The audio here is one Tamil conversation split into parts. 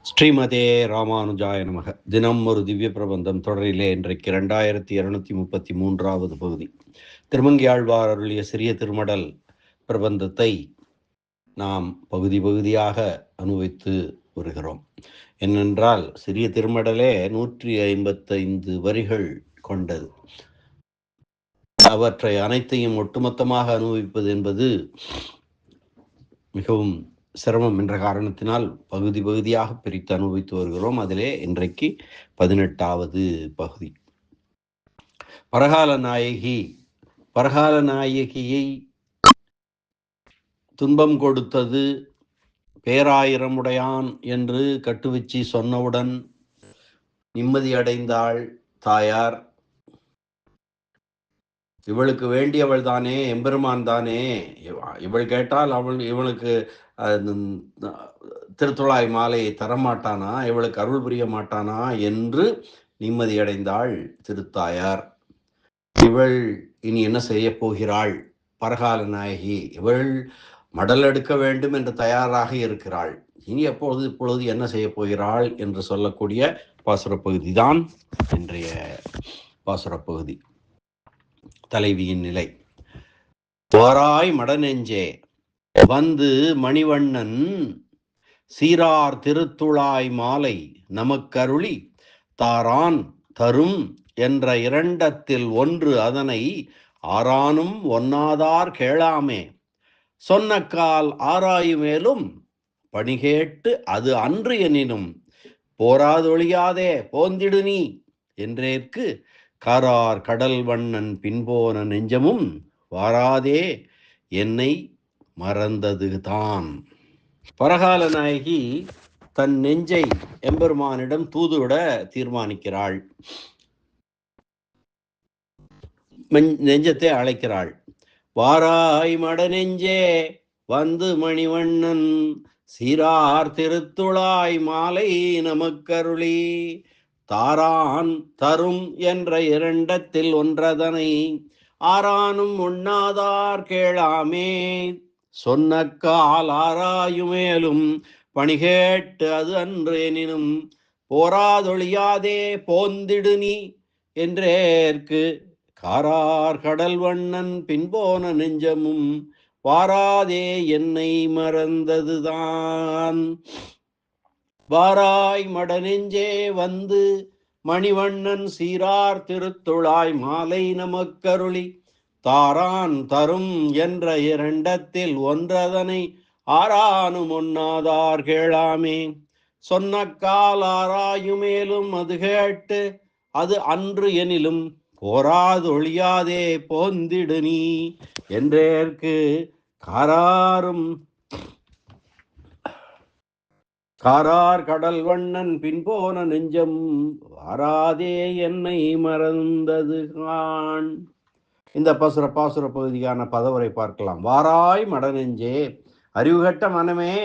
ஸ்ரீமதே ராமானுஜாய நமக. தினம் ஒரு திவ்ய பிரபந்தம் தொடரிலே இன்றைக்கு 2233வது பகுதி. திருமங்கியாழ்வார் அருளிய சிறிய திருமடல் பிரபந்தத்தை நாம் பகுதி பகுதியாக அனுபவித்து வருகிறோம். என்னென்றால் சிறிய திருமடலே 155 வரிகள் கொண்டது. அவற்றை அனைத்தையும் ஒட்டுமொத்தமாக அனுபவிப்பது என்பது மிகவும் சிரமம் என்ற காரணத்தினால் பகுதி பகுதியாக பிரித்து அனுபவித்து வருகிறோம். அதிலே இன்றைக்கு 18வது பகுதி. பரகால நாயகியை துன்பம் கொடுத்தது பேராயிரமுடையான் என்று கட்டுவச்சி சொன்னவுடன் நிம்மதி அடைந்தாள் தாயார். இவளுக்கு வேண்டியவள் தானே, எம்பெருமான் தானே, இவள் கேட்டால் இவளுக்கு திருத்துழாய் மாலையை தரமாட்டானா, இவளுக்கு அருள் புரிய மாட்டானா என்று நிம்மதியடைந்தாள் திருத்தாயார். இவள் இனி என்ன செய்ய போகிறாள்? பரகால நாயகி இவள் மடல் எடுக்க வேண்டும் என்று தயாராக இருக்கிறாள். இனி இப்பொழுது என்ன செய்ய போகிறாள் என்று சொல்லக்கூடிய பாசுரப்பகுதி தான் இன்றைய பாசுரப்பகுதி. தலைவியின் நிலை. வாராய் மடநெஞ்சே வந்து மணிவண்ணன் சீரார் திருத்துழாய் மாலை நமக்கருளி தாரான் தரும் என்ற இரண்டத்தில் ஒன்று அதனை ஆரானும் ஒன்னாதார் கேளாமே சொன்னக்கால் ஆராயுமேலும் பணிகேட்டு அது அன்று எனினும் போராதொழியாதே போந்திடு நீ என்றேற்கு காரார் கடல் வண்ணன் பின்போன நெஞ்சமும் வாராதே என்னை மறந்ததுதான். பரகால நாயகி தன் நெஞ்சை எம்பெருமானிடம் தூதுவிட தீர்மானிக்கிறாள். நெஞ்சத்தை அழைக்கிறாள். வாராய் மட நெஞ்சே வந்து மணிவண்ணன் சீரார் திருத்துழாய் மாலை நமக்கருளி தாரான் தரும் என்ற இரண்டத்தில் ஒன்றதனை ஆரானும் உண்ணாதார் கேளாமே சொன்னக்கால் ஆராயுமேலும் பணிகேட்டு அது அன்று எனினும் போராதொழியாதே போந்திடு நீ என்றேற்கு காரார் கடல் வண்ணன் பின்போன நெஞ்சமும் வாராதே என்னை மறந்ததுதான். வாராய் மட நெஞ்சே வந்து மணிவண்ணன் சீரார் திருத்துழாய் மாலை நமக்கருளி தாரான் தரும் என்ற இரண்டத்தில் ஒன்றதனை ஆரானும் ஒன்னாதார் கேளாமே சொன்னக்கால் ஆராயுமேலும் அது கேட்டு அது அன்று எனிலும் போராதொழியாதே போந்திடு நீ என்றேற்கு காரார் கடல் வண்ணன் பின்போன நெஞ்சம் வாராதே என்னை மறந்தது கான். இந்த பாசுர பகுதியான பதவரை பார்க்கலாம். வாராய் மடநெஞ்சே, அறிவுகட்ட மனமே,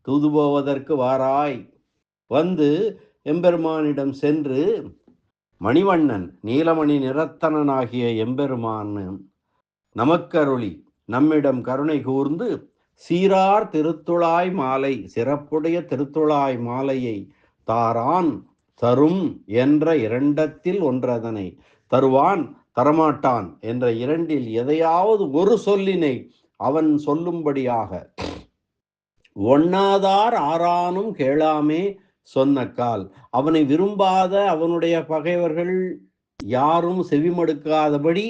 தூது போவதற்கு வாராய். வந்து எம்பெருமானிடம் சென்று மணிவண்ணன் நீலமணி நிறத்தனாகிய எம்பெருமான் நமக்கருளி நம்மிடம் கருணை கூர்ந்து சீரார் திருத்துழாய் மாலை சிறப்புடைய திருத்துழாய் மாலையை தாரான் தரும் என்ற இரண்டத்தில் ஒன்றதனை தருவான் தரமாட்டான் என்ற இரண்டில் எதையாவது ஒரு சொல்லினை அவன் சொல்லும்படியாக ஒன்னாதார் ஆரானும் கேளாமே சொன்னக்கால் அவனை விரும்பாத அவனுடைய பகைவர்கள் யாரும் செவிமடுக்காதபடி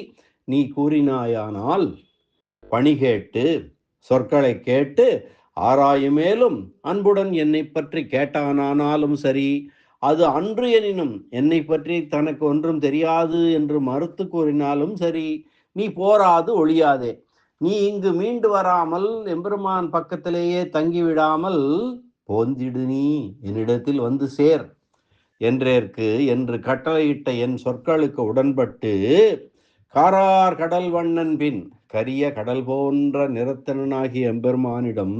நீ கூறினாயானால் பணிகேட்டு சொற்களை கேட்டு ஆராயுமேலும் அன்புடன் என்னை பற்றி கேட்டானானாலும் சரி, அது அன்று எனினும் என்னை பற்றி தனக்கு ஒன்றும் தெரியாது என்று மறுத்து கூறினாலும் சரி, நீ போராது ஒழியாதே. நீ இங்கு மீண்டு வராமல் எம்பெருமான் பக்கத்திலேயே தங்கிவிடாமல் போந்திடு நீ என்னிடத்தில் வந்து சேர் என்றேற்கு என்று கட்டளையிட்ட என் சொற்களுக்கு உடன்பட்டு காரார் கடல் வண்ணன் பின் கரிய கடல் போன்ற நிறத்தனாகிய எம்பெருமானிடம்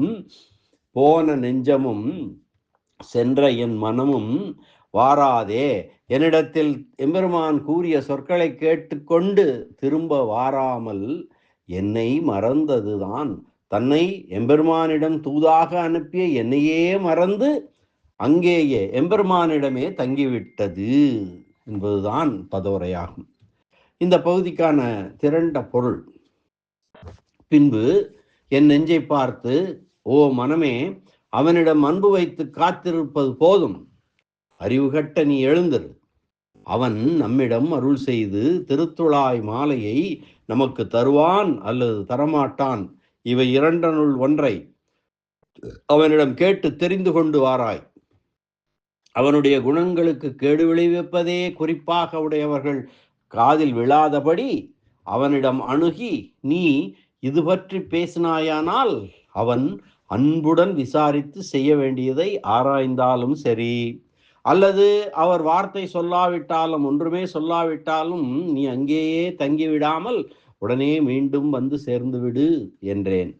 போன நெஞ்சமும் சென்ற என் மனமும் வாராதே என்னிடத்தில் எம்பெருமான் கூறிய சொற்களை கேட்டுக்கொண்டு திரும்ப வாராமல் என்னை மறந்ததுதான். தன்னை எம்பெருமானிடம் தூதாக அனுப்பிய என்னையே மறந்து அங்கேயே எம்பெருமானிடமே தங்கிவிட்டது என்பதுதான் பதவுரையாகும். இந்த பகுதிக்கான திரண்ட பொருள்: பின்பு என் நெஞ்சை பார்த்து, ஓ மனமே, அவனிடம் அன்பு வைத்து காத்திருப்பது போதும், அறிவுகட்ட நீ எழுந்திரு. அவன் நம்மிடம் அருள் செய்து திருத்துழாய் மாலையை நமக்கு தருவான் அல்லது தரமாட்டான். இவை இரண்டனுள் ஒன்றை அவனிடம் கேட்டு தெரிந்து கொண்டு வாராய். அவனுடைய குணங்களுக்கு கேடு விளைவிப்பதே குறிப்பாக உடையவர்கள் காதில் விழாதபடி அவனிடம் அணுகி நீ இது பற்றி பேசினாயானால் அவன் அன்புடன் விசாரித்து செய்ய வேண்டியதை ஆராய்ந்தாலும் சரி, அல்லது அவர் வார்த்தை சொல்லாவிட்டாலும், ஒன்றுமே சொல்லாவிட்டாலும், நீ அங்கேயே தங்கிவிடாமல் உடனே மீண்டும் வந்து சேர்ந்து விடு என்றேன்.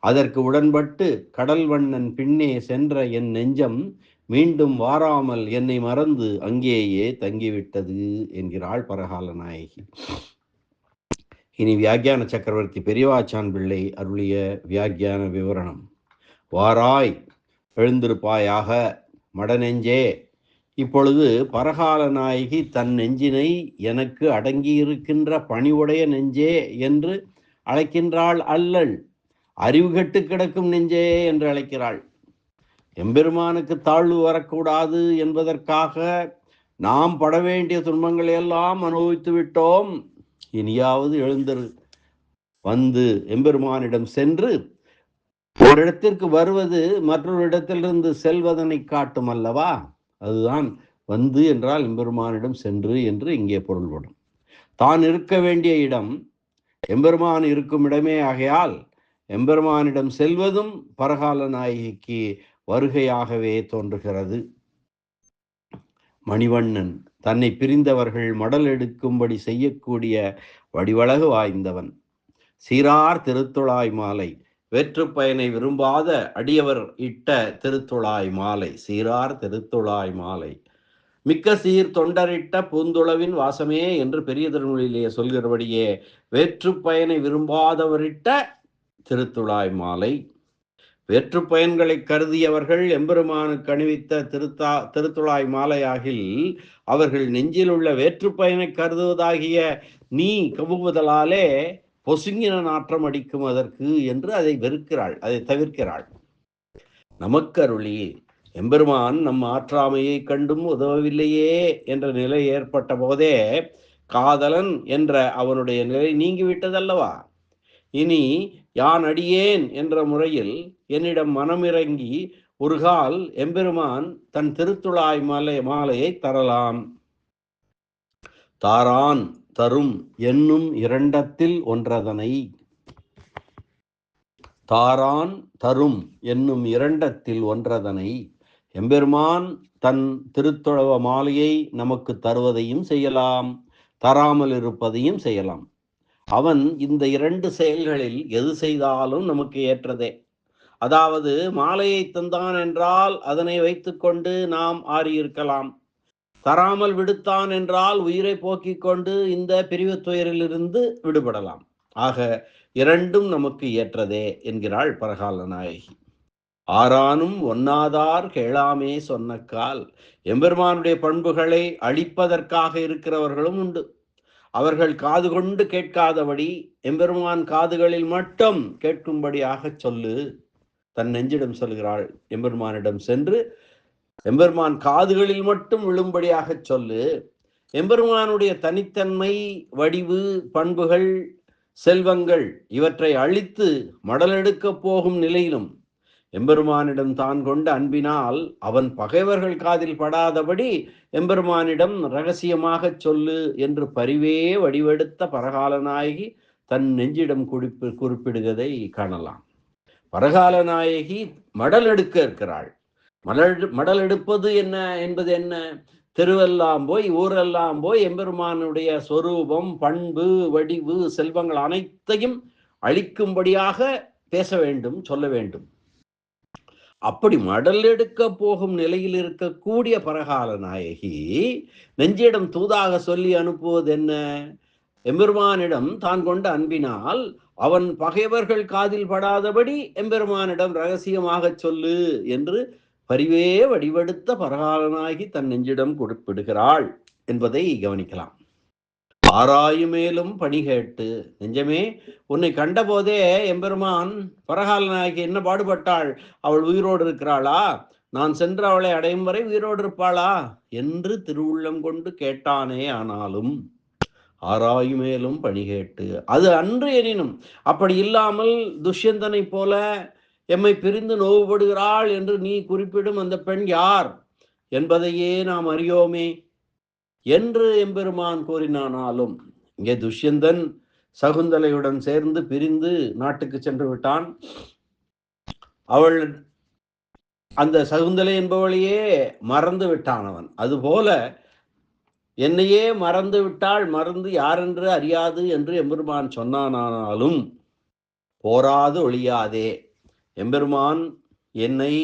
அதற்கு உடன்பட்டு கடல் வண்ணன் பின்னே சென்ற என் நெஞ்சம் மீண்டும் வாராமல் என்னை மறந்து அங்கேயே தங்கிவிட்டது என்கிறாள் பரகால நாயகி. இனி வியாக்கியான சக்கரவர்த்தி பெரியவாச்சான் பிள்ளை அருளிய வியாக்கியான விவரணம். வாராய், எழுந்திருப்பாயாக மடநெஞ்சே. இப்பொழுது பரகால நாயகி தன் நெஞ்சினை எனக்கு அடங்கியிருக்கின்ற பணிவுடைய நெஞ்சே என்று அழைக்கின்றாள் அல்லள், அறிவு கெட்டு கிடக்கும் நெஞ்சே என்று அழைக்கிறாள். எம்பெருமானுக்கு தாழ்வு வரக்கூடாது என்பதற்காக நாம் பட வேண்டிய துன்பங்களை எல்லாம் அனுபவித்து விட்டோம். இனியாவது எழுந்திரு, வந்து எம்பெருமானிடம் சென்று, ஒரு இடத்திற்கு வருவது மற்றொரு இடத்திலிருந்து செல்வதனை காட்டும் அல்லவா? அதுதான் வந்து என்றால் எம்பெருமானிடம் சென்று என்று இங்கே பொருள்படும். தான் இருக்க வேண்டிய இடம் எம்பெருமான் இருக்கும் இடமே ஆகையால் எம்பெருமானிடம் செல்வதும் பரகால நாயகிக்கு வருகையாகவே தோன்றுகிறது. மணிவண்ணன் தன்னை பிரிந்தவர்கள் மடல் எடுக்கும்படி செய்யக்கூடிய வடிவழகு வாய்ந்தவன். சீரார் திருத்துழாய் மாலை, வேற்றுப்பயனை விரும்பாத அடியவர் இட்ட திருத்துழாய் மாலை, சீரார் திருத்துழாய் மாலை, மிக்க சீர் தொண்டரிட்ட பூந்துளவின் வாசமே என்று பெரிய திருமொழியிலேயே சொல்கிறபடியே வேற்றுப்பயனை விரும்பாதவரிட்ட திருத்துழாய் மாலை. வேற்றுப்பயன்களை கருதியவர்கள் எம்பெருமானுக்கு அணிவித்த திருத்துழாய் மாலையாகில் அவர்கள் நெஞ்சில் உள்ள வேற்றுப்பயனை கருதுவதாகிய நீ கவுவதலாலே பொசுங்கின நாற்றம் அடிக்கும் அதற்கு என்று அதை வெறுக்கிறாள், அதை தவிர்க்கிறாள். நமக்கு அருளி எம்பெருமான் நம் ஆற்றாமையை கண்டும் உதவவில்லையே என்ற நிலை ஏற்பட்ட போதே காதலன் என்ற அவனுடைய நிலை நீங்கிவிட்டதல்லவா? இனி யான் அடியேன் என்ற முறையில் என்னிடம் மனமிறங்கி ஒரு கால் எம்பெருமான் தன் திருத்துழாய் மாலையை தரலாம். தாரான் தரும் என்னும் இரண்டத்தில் ஒன்றதனை, தாரான் தரும் என்னும் இரண்டத்தில் ஒன்றதனை, எம்பெருமான் தன் திருத்துழவ மாலையை நமக்கு தருவதையும் செய்யலாம், தராமல் இருப்பதையும் செய்யலாம். அவன் இந்த இரண்டு செயல்களில் எது செய்தாலும் நமக்கு ஏற்றதே. அதாவது மாலையை தந்தான் என்றால் அதனை வைத்துக்கொண்டு நாம் ஆறியிருக்கலாம், தராமல் விடுத்தான் என்றால் உயிரை போக்கிக் கொண்டு இந்த பிரிவு துயரிலிருந்து விடுபடலாம். ஆக இரண்டும் நமக்கு ஏற்றதே என்கிறாள் பரகால நாயகி. ஆறானும் ஒன்னாதார் கேளாமே சொன்னக்கால், எம்பெருமானுடைய பண்புகளை அழிப்பதற்காக இருக்கிறவர்களும் உண்டு. அவர்கள் காது கொண்டு கேட்காதபடி எம்பெருமான் காதுகளில் மட்டும் கேட்கும்படியாக சொல்லு. தன் நெஞ்சிடம் சொல்கிறாள், எம்பெருமானிடம் சென்று எம்பெருமான் காதுகளில் மட்டும் விழும்படியாக சொல்லு. எம்பெருமானுடைய தனித்தன்மை, வடிவு, பண்புகள், செல்வங்கள் இவற்றை அழித்து மடலெடுக்க போகும் நிலையிலும் எம்பெருமானிடம் தான் கொண்ட அன்பினால் அவன் பகைவர்கள் காதில் படாதபடி எம்பெருமானிடம் இரகசியமாக சொல்லு என்று பரிவே வடிவெடுத்த பரகால நாயகி தன் நெஞ்சிடம் குறிப்பிடுவதை காணலாம். பரகால நாயகி மடல் எடுக்க இருக்கிறாள். மடல் எடுப்பது என்ன என்பது என்ன? தெருவெல்லாம் போய் ஊரெல்லாம் போய் எம்பெருமானுடைய சொரூபம், பண்பு, வடிவு, செல்வங்கள் அனைத்தையும் அழிக்கும்படியாக பேச வேண்டும், சொல்ல வேண்டும். அப்படி மடல் எடுக்க போகும் நிலையில் இருக்கக்கூடிய பரகால நாயகி நெஞ்சிடம் தூதாக சொல்லி அனுப்புவது என்ன? எம்பெருமானிடம் தான் கொண்ட அன்பினால் அவன் பகைவர்கள் காதில் படாதபடி எம்பெருமானிடம் ரகசியமாக சொல்லு என்று பரிவே வடிவெடுத்த பரகாலனாகி தன் நெஞ்சிடம் கொடுப்பிடுகிறாள் என்பதை கவனிக்கலாம். ஆராயுமேலும் பணி கேட்டு, நெஞ்சமே உன்னை கண்டபோதே எம்பெருமான் பரகாலனாகி என்ன பாடுபட்டாள், அவள் உயிரோடு இருக்கிறாளா, நான் சென்று அவளை அடையும் வரை உயிரோடு இருப்பாளா என்று திருவுள்ளம் கொண்டு கேட்டானே. ஆனாலும் ஆராயுமேலும் பணி கேட்டு, அது அன்று எனினும் அப்படி இல்லாமல் துஷ்யந்தனை போல எம்மை பிரிந்து நோவுபடுகிறாள் என்று நீ குறிப்பிடும் அந்த பெண் யார் என்பதையே நாம் அறியோமே என்று எம்பெருமான் கூறினானாலும், இங்கே துஷ்யந்தன் சகுந்தலையுடன் சேர்ந்து பிரிந்து நாட்டுக்கு சென்று விட்டான். அவள் அந்த சகுந்தலை என்பவளையே மறந்து விட்டான் அவன். அதுபோல என்னையே மறந்து விட்டாள், மறந்து யாரென்று அறியாது என்று எம்பெருமான் சொன்னானாலும் போராது ஒழியாதே. எம்பெருமான் என்னை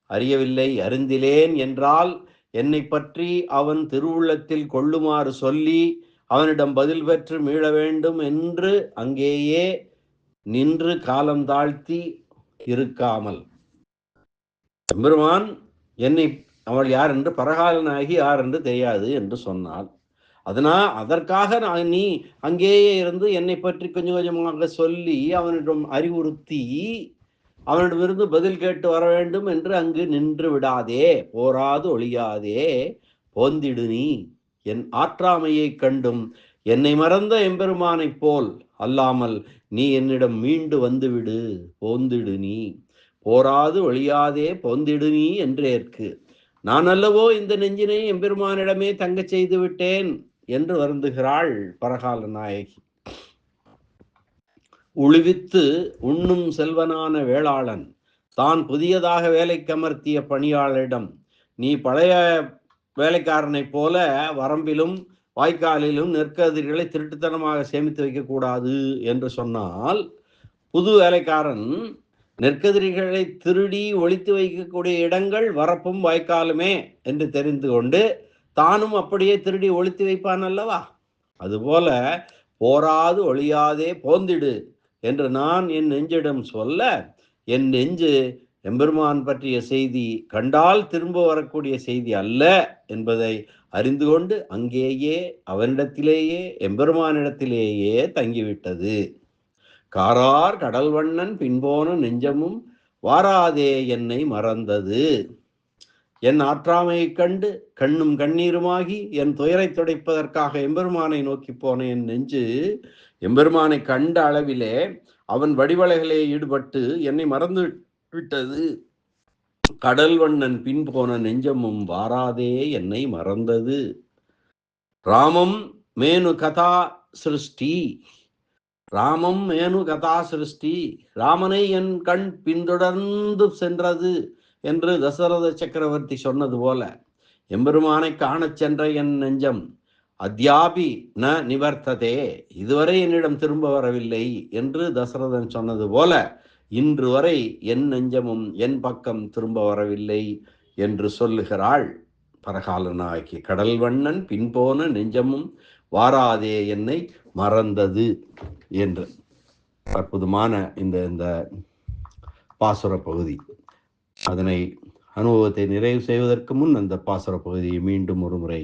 அறியவில்லை, அறிந்திலேன் என்றால் என்னை பற்றி அவன் திருவுள்ளத்தில் கொள்ளுமாறு சொல்லி அவனிடம் பதில் பெற்று மீள வேண்டும் என்று அங்கேயே நின்று காலம் தாழ்த்தி இருக்காமல், எம்பெருமான் என்னை அவள் யார் என்று பரகாலனாகி யார் என்று தெரியாது என்று சொன்னாள். அதற்காக நீ அங்கேயே இருந்து என்னை பற்றி கொஞ்சம் கொஞ்சமாக சொல்லி அவனிடம் அறிவுறுத்தி அவனிடமிருந்து பதில் கேட்டு வர வேண்டும் என்று அங்கு நின்று விடாதே, போராது ஒழியாதே, போந்திடு நீ. என் ஆற்றாமையை கண்டும் என்னை மறந்த எம்பெருமானைப் போல் அல்லாமல் நீ என்னிடம் மீண்டு வந்துவிடு, போந்திடு நீ. போராது ஒழியாதே போந்திடு நீ என்றேற்கு, நான் அல்லவோ இந்த நெஞ்சினை எம்பெருமானிடமே தங்க செய்து விட்டேன் என்று வருந்துகிறாள் பரகால நாயகி. உழுவித்து உண்ணும் செல்வனான வேளாளன் தான் புதியதாக வேலைக்கு அமர்த்திய பணியாளரிடம், நீ பழைய வேலைக்காரனைப் போல வரம்பிலும் வாய்க்காலிலும் நெற்கதிர்களை திருட்டுத்தனமாக சேமித்து வைக்கக்கூடாது என்று சொன்னால், புது வேலைக்காரன் நெற்கதிரிகளை திருடி ஒழித்து வைக்கக்கூடிய இடங்கள் வரப்பும் வாய்க்காலுமே என்று தெரிந்து கொண்டு தானும் அப்படியே திருடி ஒழித்து வைப்பான் அல்லவா? அதுபோல போராது ஒழியாதே போந்திடு என்று நான் என் நெஞ்சிடம் சொல்ல, என் நெஞ்சு எம்பெருமான் பற்றிய செய்தி கண்டால் திரும்ப வரக்கூடிய செய்தி அல்ல என்பதை அறிந்து கொண்டு அங்கேயே அவனிடத்திலேயே எம்பெருமானிடத்திலேயே தங்கிவிட்டது. காரார் கடல்வண்ணன் பின்போன நெஞ்சமும் வாராதே என்னை மறந்தது. என் ஆற்றாமையை கண்டு கண்ணும் கண்ணீருமாகி என் துயரை துடைப்பதற்காக எம்பெருமானை நோக்கி போன என் நெஞ்சு எம்பெருமானை கண்ட அளவிலே அவன் வடிவலைகளே ஈடுபட்டு என்னை மறந்து விட்டது. கடல் வண்ணன் பின் போன நெஞ்சமும் வாராதே என்னை மறந்தது. ராமம் மேனு கதா சிருஷ்டி, ராமம் மேனு கதா சிருஷ்டி, ராமனை என் கண் பின்தொடர்ந்து சென்றது என்று தசரத சக்கரவர்த்தி சொன்னது போல எம்பெருமானை காணச் சென்ற என் நெஞ்சம் அத்யாபி ந நிவர்த்ததே, இதுவரை என்னிடம் திரும்ப வரவில்லை என்று தசரதன் சொன்னது போல இன்று வரை என் நெஞ்சமும் என் பக்கம் திரும்ப வரவில்லை என்று சொல்லுகிறாள் பரகாலனாகி. கடல் வண்ணன் பின்போன நெஞ்சமும் வாராதே என்னை மறந்தது என்று அற்புதமான இந்த பாசுர பகுதி. அதனை அனுபவத்தை நிறைவு செய்வதற்கு முன் அந்த பாசுர பகுதியை மீண்டும் ஒரு முறை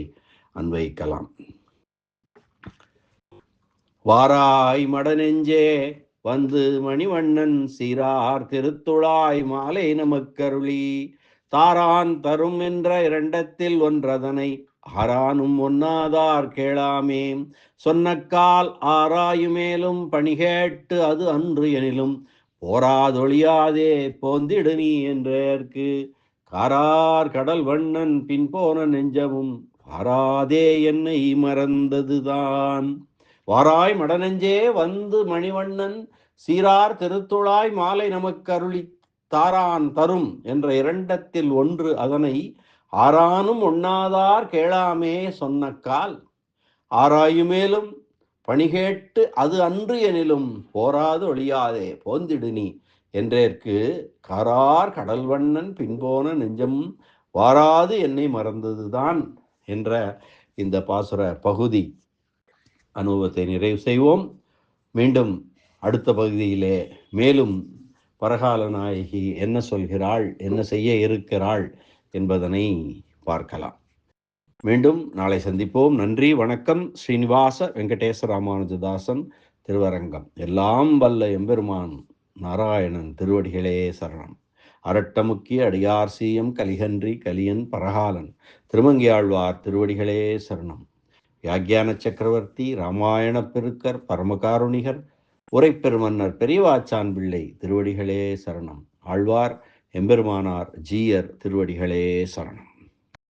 அன்வைக்கலாம். வாராய் மடநெஞ்சே வந்து மணிவண்ணன் சீரார் திருத்துழாய் மாலை நமக்கருளி, தாரான் தரும் என்ற இரண்டத்தில் ஒன்றதனை ஆரானும் ஒன்னாதார் கேளாமே, சொன்னக்கால் ஆராயுமேலும் பணிகேட்டு அது அன்று எனிலும் போராதொழியாதே போந்திடு நீ என்றேற்கு, காரார் கடல் வண்ணன் பின்போன நெஞ்சமும் வாராதே என்னை மறந்ததுதான். வாராய் மடநெஞ்சே வந்து மணிவண்ணன் சீரார் திருத்துழாய் மாலை நமக்கு அருளி, தாரான் தரும் என்ற இரண்டத்தில் ஒன்று அதனை ஆரானும் ஒண்ணாதார் கேளாமே, சொன்னக்கால் ஆராயுமேலும் பணிகேட்டு அது அன்று எனிலும் போராது ஒழியாதே போந்திடு நீ என்றேற்கு, காரார் கடல்வண்ணன் பின்போன நெஞ்சம் வாராது என்னை மறந்ததுதான் என்ற இந்த பாசுர பகுதி அனுபவத்தை நிறைவு செய்வோம். மீண்டும் அடுத்த பகுதியிலே மேலும் பரகால நாயகி என்ன சொல்கிறாள், என்ன செய்ய இருக்கிறாள் என்பதனை பார்க்கலாம். மீண்டும் நாளை சந்திப்போம். நன்றி, வணக்கம். ஸ்ரீனிவாச வெங்கடேச ராமானுஜதாசன் திருவரங்கம். எல்லாம் வல்ல எம்பெருமான் நாராயணன் திருவடிகளே சரணம். அரட்டமுக்கிய அடியார் சீயம் கலிகன்றி கலியன் பரகாலன் திருமங்கியாழ்வார் திருவடிகளே சரணம். வியாக்கியான சக்கரவர்த்தி ராமாயண பெருக்கர் பரமகாருணிகர் உரைப்பெருமன்னர் பெரியவாச்சான் பிள்ளை திருவடிகளே சரணம். ஆழ்வார் எம்பெருமானார் ஜீயர் திருவடிகளே சரணம்.